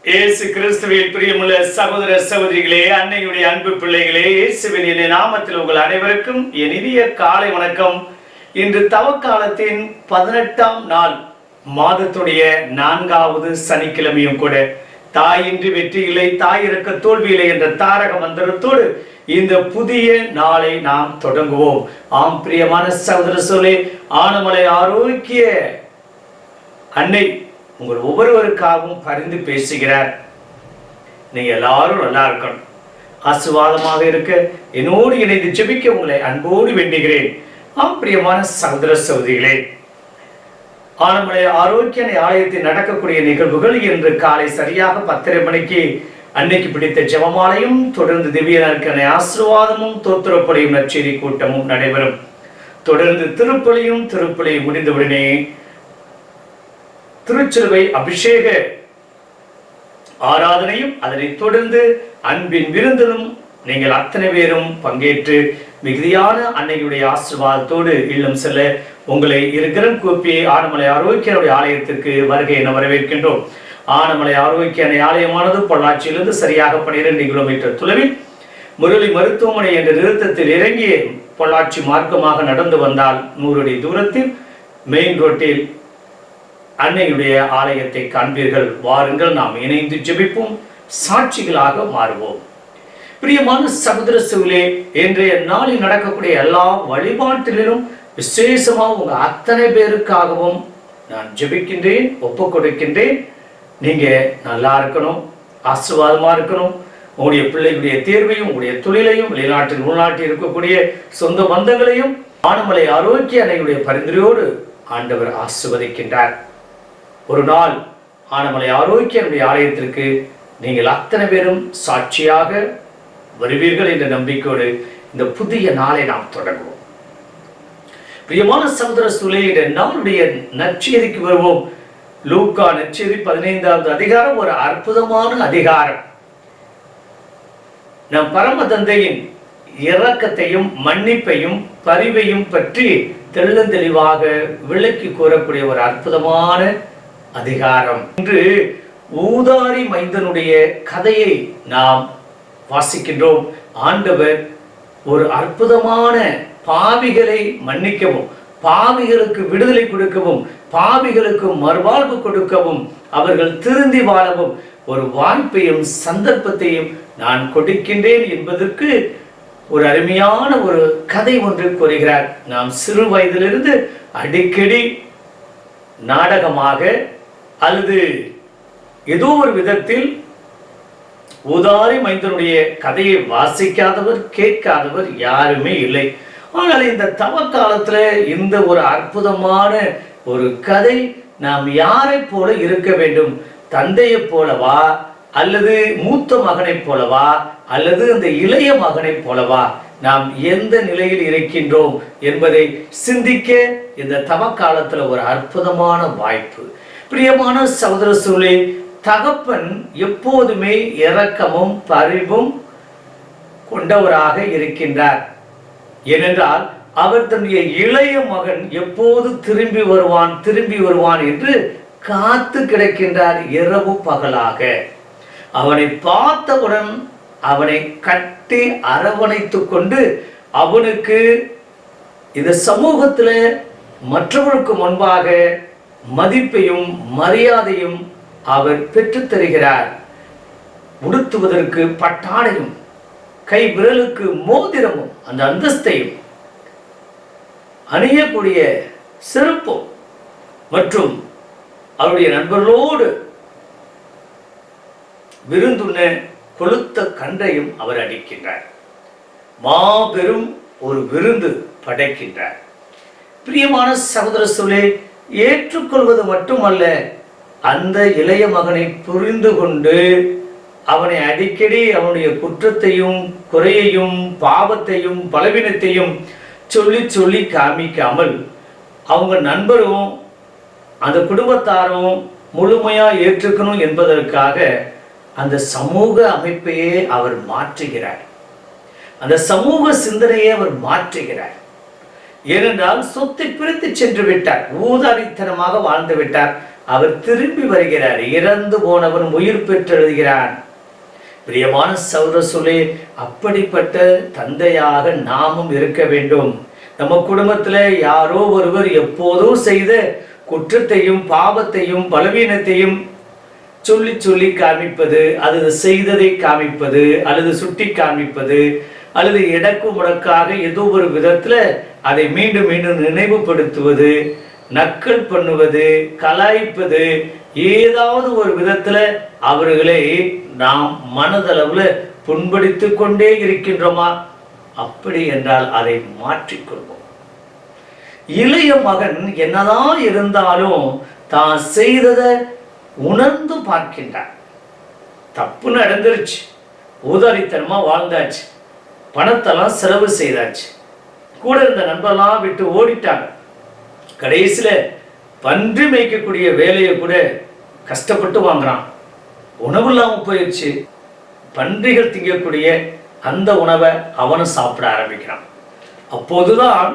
இயேசு கிறிஸ்துவில் பிரியமுள்ள சகோதர சகோதரிகளே, அன்னையுடைய அன்பு பிள்ளைகளே, இயேசுவின் நாமத்தில் உங்கள் அனைவருக்கும் என் இனிய காலை வணக்கம். இன்று தவக்காலத்தின் 18ஆம் நாள், மாதத்துடைய 4வது சனிக்கிழமையும் கூட. தாயின்றி வெற்றி இல்லை, தாய் இருக்க தோல்வி இல்லை என்ற தாரக மந்திரத்தோடு இந்த புதிய நாளை நாம் தொடங்குவோம். ஆம் பிரியமான சகோதர சகோதரிகளே, ஆனமலை ஆரோக்கிய அன்னை உங்கள் ஒவ்வொருவருக்காகவும் பரிந்து பேசுகிறார். நீங்க எல்லாரும் நல்லா இருக்கணும், ஆசீர்வாதமாக இருக்க என்னோடு இணைந்து ஜெபிக்க உங்களை அன்போடு வேண்டுகிறேன். ஆம் பிரியமான சகோதர சகோதரிகளே, ஆனமலை ஆரோக்கிய ஆலயத்தில் நடக்கக்கூடிய நிகழ்வுகள் இன்று காலை சரியாக 10:30 மணிக்கு அன்னைக்கு பிடித்த ஜெபமாலையும், தொடர்ந்து திவ்யனற்கனை ஆசீர்வாதமும் தோத்திரப்படியும் நற்செய்தி கூட்டமும் நடைபெறும். தொடர்ந்து திருப்பலியும் முடிந்தவுடனே திருச்சிலுவை அபிஷேக ஆராதனையும், அதனைத் தொடர்ந்து அன்பின் விருந்திலும் நீங்கள் அத்தனை பேரும் பங்கேற்று மிகுதியான அன்னையுடைய ஆசீர்வாதத்தோடு இல்லம் செல்ல உங்களை இருகரம் கூப்பி ஆனமலை ஆரோக்கிய ஆலயத்திற்கு வருகை என வரவேற்கின்றோம். ஆனமலை ஆரோக்கிய ஆலயமானது பொள்ளாச்சியிலிருந்து சரியாக 12 கிலோமீட்டர் தொலைவில் முரளி மருத்துவமனை என்ற நிறுத்தத்தில் இறங்கி பொள்ளாச்சி மார்க்கமாக நடந்து வந்தால் 100 அடி தூரத்தில் மெயின் ரோட்டில் அன்னையுடைய ஆலயத்தை காண்பீர்கள். வாருங்கள், நாம் இணைந்து ஜெபிப்போம், சாட்சிகளாக மாறுவோம். பிரியமான சகோதர சகோதரிகளே, இன்றைய நாளில் நடக்கக்கூடிய எல்லா வழிபாட்டிலும் விசேஷமாக உங்க அத்தனை பேருக்காகவும் நான் ஜெபிக்கின்றேன், ஒப்பு கொடுக்கின்றேன். நீங்க நல்லா இருக்கணும், ஆசீர்வாதமா இருக்கணும். உங்களுடைய பிள்ளைகளுடைய தேர்வையும், உங்களுடைய தொழிலையும், வெளிநாட்டில் உள்நாட்டில் இருக்கக்கூடிய சொந்த பந்தங்களையும் ஆனமலை ஆரோக்கிய அன்னையுடைய பரிந்துரையோடு ஆண்டவர் ஆசீர்வதிக்கின்றார். ஒரு நாள் ஆனமலை ஆரோக்கிய ஆலயத்திற்கு நீங்கள் அத்தனை பேரும் சாட்சியாக வருவீர்கள் என்ற நம்பிக்கையோடு இந்த புதிய நாளை நாம் தொடங்குவோம். பிரியமான சகோதர சகோதரிகளே, நம்முடைய நற்செய்திக்கு வருவோம். லூக்கா நற்செய்தி 15வது அதிகாரம் ஒரு அற்புதமான அதிகாரம். நம் பரம தந்தையின் இரக்கத்தையும் மன்னிப்பையும் பரிவையும் பற்றி தெளிவாக விளக்கி கூறக்கூடிய ஒரு அற்புதமான அதிகாரம். இன்று ஊதாரி மைந்தனுடைய கதையை நாம் வாசிக்கின்றோம். ஆண்டவர் ஒரு அற்புதமான பாவிகளை மன்னிக்கவும், பாவிகளுக்கு விடுதலை கொடுக்கவும், பாவிகளுக்கு மறுவாழ்வு கொடுக்கவும், அவர்கள் திருந்தி வாழவும் ஒரு வாய்ப்பையும் சந்தர்ப்பத்தையும் நான் கொடுக்கின்றேன் என்பதற்கு ஒரு அருமையான ஒரு கதை ஒன்று கூறுகிறார். நாம் சிறு வயதிலிருந்து அடிக்கடி நாடகமாக அல்லது ஏதோ ஒரு விதத்தில் ஊதாரி மைந்தனுடைய கதையை வாசிக்காதவர், கேட்காதவர் யாருமே இல்லை. ஆனால் இந்த தவ காலத்துல இந்த ஒரு அற்புதமான ஒரு கதை, நாம் யாரை போல இருக்க வேண்டும்? தந்தையை போலவா, அல்லது மூத்த மகனை போலவா, அல்லது அந்த இளைய மகனை போலவா? நாம் எந்த நிலையில் இருக்கின்றோம் என்பதை சிந்திக்க இந்த தவ காலத்துல ஒரு அற்புதமான வாய்ப்பு. பிரியமான சகோதர சகோதரிகளே, தகப்பன் எப்போதுமே இரக்கமும் பரிவும் கொண்டவராக இருக்கின்றார். ஏனென்றால் அவர் தன்னுடைய இளைய மகன் எப்போது திரும்பி வருவான் என்று காத்து கிடக்கின்றார். இரவு பகலாக அவனை பார்த்தவுடன் அவனை கட்டி அரவணைத்துக் கொண்டு அவனுக்கு இந்த சமூகத்தில் மற்றவர்களுக்கு முன்பாக மதிப்பையும் மரியாதையும் அவர் பெற்றுத் தருகிறார். உடுத்துவதற்கு பட்டாடையும், கை விரலுக்கு மோதிரமும், அந்த அந்தஸ்தையும், அணியக்கூடிய செருப்பும் மற்றும் அவருடைய நண்பர்களோடு விருந்துண்ண கொளுத்த கன்றையும் அவர் அடிக்கின்றார். மாபெரும் ஒரு விருந்து படைக்கின்றார். பிரியமான சகோதர சகோதரிகளே, ஏற்றுக்கொள்வது மட்டுமல்ல, அந்த இளைய மகனை புரிந்து கொண்டு அவனை அடிக்கடி அவனுடைய குற்றத்தையும் குறையையும் பாவத்தையும் பலவீனத்தையும் சொல்லி சொல்லி காமிக்காமல் அவங்க நண்பரும் அந்த குடும்பத்தாரும் முழுமையா ஏற்றுக்கணும் என்பதற்காக அந்த சமூக அமைப்பையே அவர் மாற்றுகிறார். அந்த சமூக சிந்தனையை அவர் மாற்றுகிறார். ஏனென்றால் சொத்தை பிரித்து சென்று விட்டார், ஊதாரித்தனமாக வாழ்ந்து விட்டார். அவர் திரும்பி வருகிறார், இறந்து போனவன் உயிர் பெற்றெழுகிறான். பிரியமான சகோதரர்களே, அப்படிப்பட்ட தந்தையாக நாமும் இருக்க வேண்டும். நம்ம குடும்பத்துல யாரோ ஒருவர் எப்போதோ செய்த குற்றத்தையும் பாவத்தையும் பலவீனத்தையும் சொல்லி சொல்லி காமிப்பது, அல்லது செய்ததை காமிப்பது, அல்லது சுட்டி காமிப்பது, அல்லது இடக்கு முடக்காக ஏதோ ஒரு விதத்துல அதை மீண்டும் மீண்டும் நினைவுபடுத்துவது, நக்கல் பண்ணுவது, கலாய்ப்பது, ஏதாவது ஒரு விதத்துல அவர்களை நாம் மனதளவுல புண்படுத்தி கொண்டே இருக்கின்றோமா? அப்படி என்றால் அதை மாற்றிக்கொள்வோம். இளைய மகன் என்னதான் இருந்தாலும் தான் செய்ததை உணர்ந்து பார்க்கின்றான். தப்பு நடந்துருச்சு, ஊதாரித்தனமா வாழ்ந்தாச்சு, பணத்தெல்லாம் செலவு செய்தாச்சு, கூட இருந்த நண்பர்லாம் விட்டு ஓடிட்டாங்க, கடைசியில பன்றி மேய்க்கக்கூடிய வேலையை கூட கஷ்டப்பட்டு வாங்குறான், உணவு இல்லாமல் போயிடுச்சு, பன்றிகள் திங்கக்கூடிய அந்த உணவை அவனும் சாப்பிட ஆரம்பிக்கிறான். அப்போதுதான்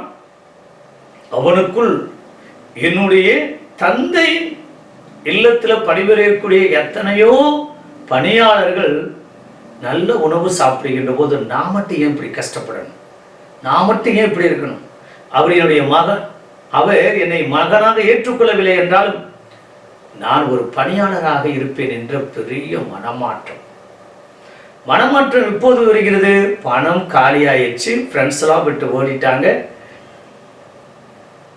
அவனுக்குள் என்னுடைய தந்தை இல்லத்துல பணிபுரியக்கூடிய எத்தனையோ பணியாளர்கள் நல்ல உணவு சாப்பிடுகின்ற போது நான் மட்டும் ஏன் இப்படி கஷ்டப்படணும், நான் மட்டும் ஏன் இப்படி இருக்கணும்? அவர் என்னுடைய மகன், அவர் என்னை மகனாக ஏற்றுக்கொள்ளவில்லை என்றாலும் நான் ஒரு பணியாளராக இருப்பேன் என்ற பெரிய மனமாற்றம். மனமாற்றம் இப்போது வருகிறது. பணம் காலியாயிடுச்சு, ஃப்ரெண்ட்ஸ் எல்லாம் விட்டு ஓடிட்டாங்க.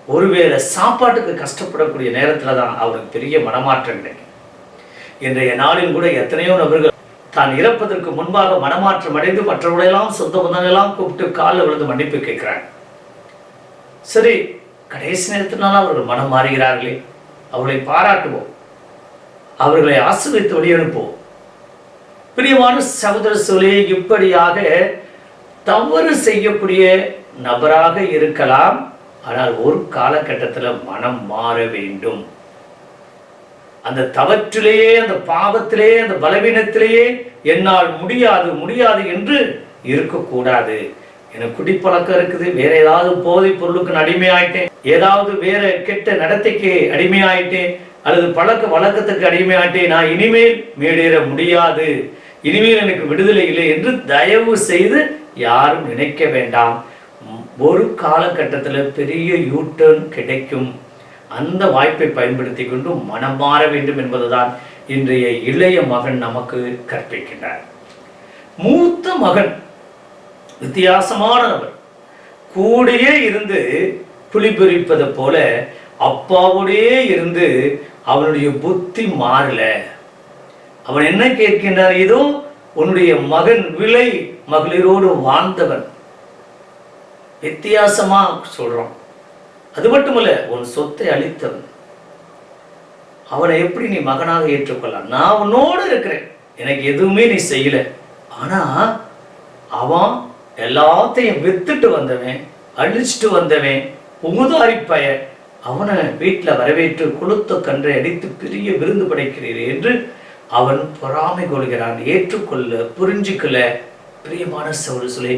ஒருவேளை சாப்பாட்டுக்கு கஷ்டப்படக்கூடிய நேரத்துல தான் அவருக்கு பெரிய மனமாற்றம் கிடைக்கும். இன்றைய நாளில் கூட எத்தனையோ நபர்கள் தான் இறப்பதற்கு முன்பாக மனமாற்றம் அடைந்து மற்றவர்களெல்லாம் சொந்த பந்தங்களெல்லாம் கூப்பிட்டு காலில் விழுந்து மன்னிப்பு கேட்கிறாங்க. சரி, கடைசி நேரத்தினால அவர்கள் மனம் மாறுகிறார்களே, அவர்களை பாராட்டுவோம், அவர்களை ஆசீர்வதித்து வெளியனுப்புவோம். பிரியமான சகோதர சகோதரிகளே, இப்படியாக தவறு செய்யக்கூடிய நபராக இருக்கலாம், ஆனால் ஒரு காலகட்டத்தில் மனம் மாற வேண்டும். அந்த தவற்றிலேயே, அந்த பாவத்திலேயே, அந்த பலவீனத்திலேயே என்னால் முடியாது முடியாது என்று இருக்கக்கூடாது. எனக்கு குடிப்பழக்கம் இருக்குது, வேற ஏதாவது போதைப் பொருளுக்கு அடிமையாயிட்டேன், ஏதாவது வேற கெட்ட நடத்தைக்கு அடிமையாயிட்டேன், அல்லது பழக்க வழக்கத்துக்கு அடிமையாயிட்டேன், நான் இனிமேல் மேடேற முடியாது, இனிமேல் எனக்கு விடுதலை இல்லை என்று தயவு செய்து யாரும் நினைக்க வேண்டாம். ஒரு காலகட்டத்தில் பெரிய யூட்டர்ன் கிடைக்கும். அந்த வாய்ப்பை பயன்படுத்தி கொண்டு மனம் மாற வேண்டும் என்பதுதான் இன்றைய இளைய மகன் நமக்கு கற்பிக்கின்றார். மூத்த மகன் வித்தியாசமானவர். கூடயே இருந்து புலிபுரிப்பது போல அப்பாவுடைய இருந்து அவனுடைய புத்தி மாறல. அவன் என்ன கேட்கின்றார்? இதோ உன்னுடைய மகன் விலை மகளிரோடு வாழ்ந்தவன். வித்தியாசமா சொல்றான். அது மட்டுமல்ல, உன் சொத்தை அளித்தவன். அவனை எப்படி நீ மகனாக ஏற்றுக்கொள்ளலாம்? நான் உன்னோடு இருக்கிறேன், எனக்கு எதுவுமே நீ செய்யல. ஆனா அவன் எல்லாத்தையும் வித்துட்டு வந்தவன், அழிச்சிட்டு வந்தவன், உமுதாரி பய, அவனை வீட்டில் வரவேற்று கொளுத்த கன்றை அடித்து பெரிய விருந்து படைக்கிறீர் என்று அவன் பொறாமை கொள்கிறான். ஏற்றுக்கொள்ள, புரிஞ்சுக்கொள்ள. பிரியமான சகோதரர்களே,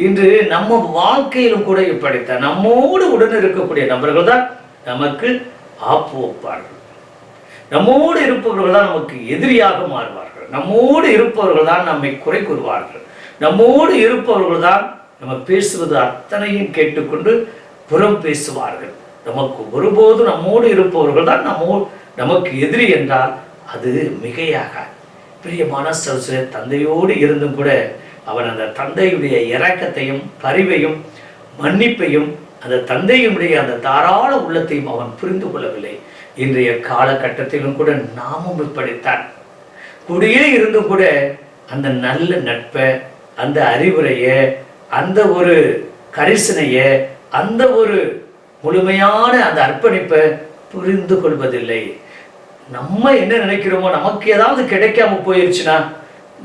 இன்று நம்ம வாழ்க்கையிலும் கூட இப்படித்தான். நம்மோடு உடன் இருக்கக்கூடிய நபர்கள் தான் நமக்கு ஆப்பு வைப்பார்கள். நம்மோடு இருப்பவர்கள் தான் நமக்கு எதிரியாக மாறுவார்கள். நம்மோடு இருப்பவர்கள் தான் நம்மை குறை கூறுவார்கள். நம்மோடு இருப்பவர்கள் தான் நம்ம பேசுவது அத்தனையும் கேட்டுக்கொண்டு புறம் பேசுவார்கள். நமக்கு ஒருபோதும் நம்மோடு இருப்பவர்கள் தான் நமக்கு எதிரி என்றால் அது மிகையாக. பிரியமான சகோதரர்களே, தந்தையோடு இருந்தும் கூட அவன் அந்த தந்தையுடைய இரக்கத்தையும் பரிவையும் மன்னிப்பையும் அந்த தந்தையுடைய அந்த தாராள உள்ளத்தையும் அவன் புரிந்து கொள்ளவில்லை. இன்றைய காலகட்டத்திலும் கூட நாமும் இப்படித்தான். கூடயே இருந்தும் கூட அந்த நல்ல நட்பை, அந்த அறிவுரைய, அந்த ஒரு கரிசனைய, அந்த ஒரு முழுமையான அந்த அர்ப்பணிப்பை புரிந்து கொள்வதில்லை. நம்ம என்ன நினைக்கிறோமோ, நமக்கு ஏதாவது கிடைக்காம போயிருச்சுன்னா,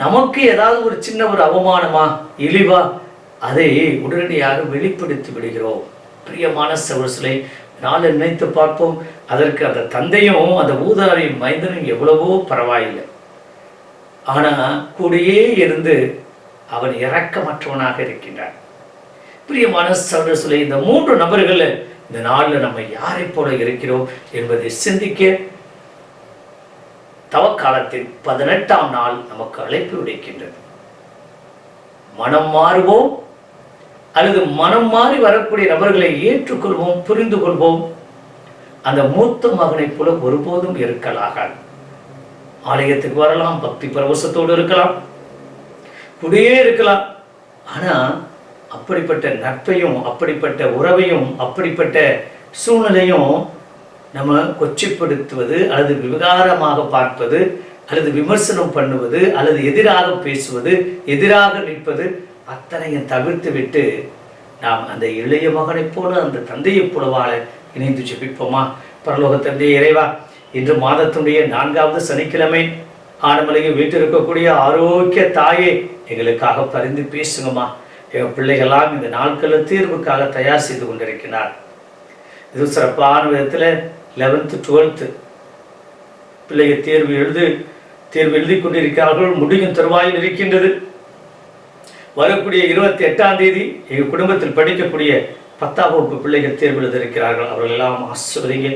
நமக்கு ஏதாவது ஒரு சின்ன ஒரு அவமானமா, இழிவா, அதை உடனடியாக வெளிப்படுத்தி விடுகிறோம். பிரியமான சகோதரர்களே, நாளை நினைத்து பார்ப்போம். அதற்கு அந்த தந்தையும் அந்த ஊதாரி மைந்தனும் எவ்வளவோ பரவாயில்லை. ஆனா கூடயே இருந்து அவன் இரக்கமற்றவனாக இருக்கின்றான். பிரியமான சகோதரர்களே, இந்த 3 நபர்கள் இந்த நாளில் நம்ம யாரை போல இருக்கிறோம் என்பதை சிந்திக்க தவக்காலத்தின் 18ஆம் நாள் நமக்கு அழைப்பு விடுக்கின்றது. மனம் மாறுவோம், அல்லது மனம் மாறி வரக்கூடிய நபர்களை ஏற்றுக்கொள்வோம், புரிந்து கொள்வோம். அந்த மூத்த மகனை போல ஒருபோதும் இருக்கலாகாது. ஆலயத்துக்கு வரலாம், பக்தி பரவசத்தோடு இருக்கலாம், கூடயே இருக்கலாம். ஆனா அப்படிப்பட்ட நட்பையும், அப்படிப்பட்ட உறவையும், அப்படிப்பட்ட சூழ்நிலையும் நம்ம கொச்சைப்படுத்துவது, அல்லது விவகாரமாக பார்ப்பது, அல்லது விமர்சனம் பண்ணுவது, அல்லது எதிராக பேசுவது, எதிராக நிற்பது, அத்தனையும் தவிர்த்து விட்டு நாம் அந்த இளைய மகனைப் போல, அந்த தந்தையை போல வாழ இணைந்து ஜெபிப்போமா? பரலோக தந்தையே இறைவா, இன்று மாதத்தினுடைய 4வது சனிக்கிழமை ஆனமலையில் வீட்டிருக்கக்கூடிய ஆரோக்கிய தாயே, எங்களுக்காக பரிந்து பேசுங்கம்மா. எங்கள் பிள்ளைகளாம் இந்த நாட்களில் தீர்வுக்காக தயார் செய்து கொண்டிருக்கிறார். இது சிறப்பான விதத்தில் 11th 12th பிள்ளைகள் தேர்வு எழுதி கொண்டிருக்கிறார்கள். முடியும் தருவாயில் இருக்கின்றது. வரக்கூடிய 28ஆம் தேதி எங்கள் குடும்பத்தில் படிக்கக்கூடிய 10ஆம் வகுப்பு பிள்ளைகள் தேர்வு எழுதியிருக்கிறார்கள். அவர்கள் எல்லாம் ஆசிர்வதிங்க.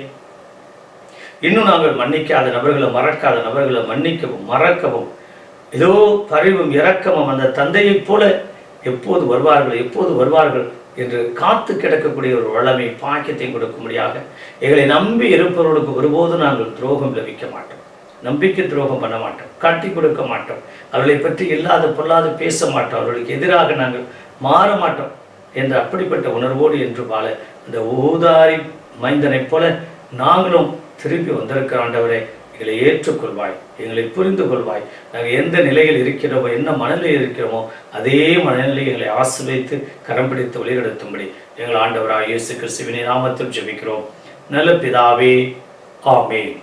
இன்னும் நாங்கள் மன்னிக்காத நபர்களை, மறக்காத நபர்களை மன்னிக்கவும், மறக்கவும், ஏதோ பரிவும் இரக்கமும் அந்த தந்தையைப் போல எப்போது வருவார்கள் என்று காத்து கிடக்கக்கூடிய ஒரு வளமை பாக்கியத்தை கொடுக்கும்படியாக எங்களை நம்பி இருப்பவர்களுக்கு ஒருபோதும் நாங்கள் துரோகம் லபிக்க மாட்டோம், நம்பிக்கை துரோகம் பண்ண மாட்டோம், காட்டி கொடுக்க மாட்டோம், அவர்களை பற்றி இல்லாத பொல்லாது பேச மாட்டோம், அவர்களுக்கு எதிராக நாங்கள் மாற மாட்டோம் என்ற அப்படிப்பட்ட உணர்வோடு என்று வாழ அந்த ஊதாரி மைந்தனைப் போல நாங்களும் திருப்பி வந்திருக்கிற ஆண்டவரே, எங்களை ஏற்றுக்கொள்வாய், எங்களை புரிந்து கொள்வாய். நாங்கள் எந்த நிலையில் இருக்கிறோமோ, என்ன மனநிலையில் இருக்கிறோமோ, அதே மனநிலையை எங்களை ஆசீர்வதித்து கரம் பிடித்து வழிநடத்தும்படி எங்கள் ஆண்டவராகிய இயேசு கிறிஸ்துவின் நாமத்தில் ஜெபிக்கிறோம் நல்ல பிதாவே. ஆமென்.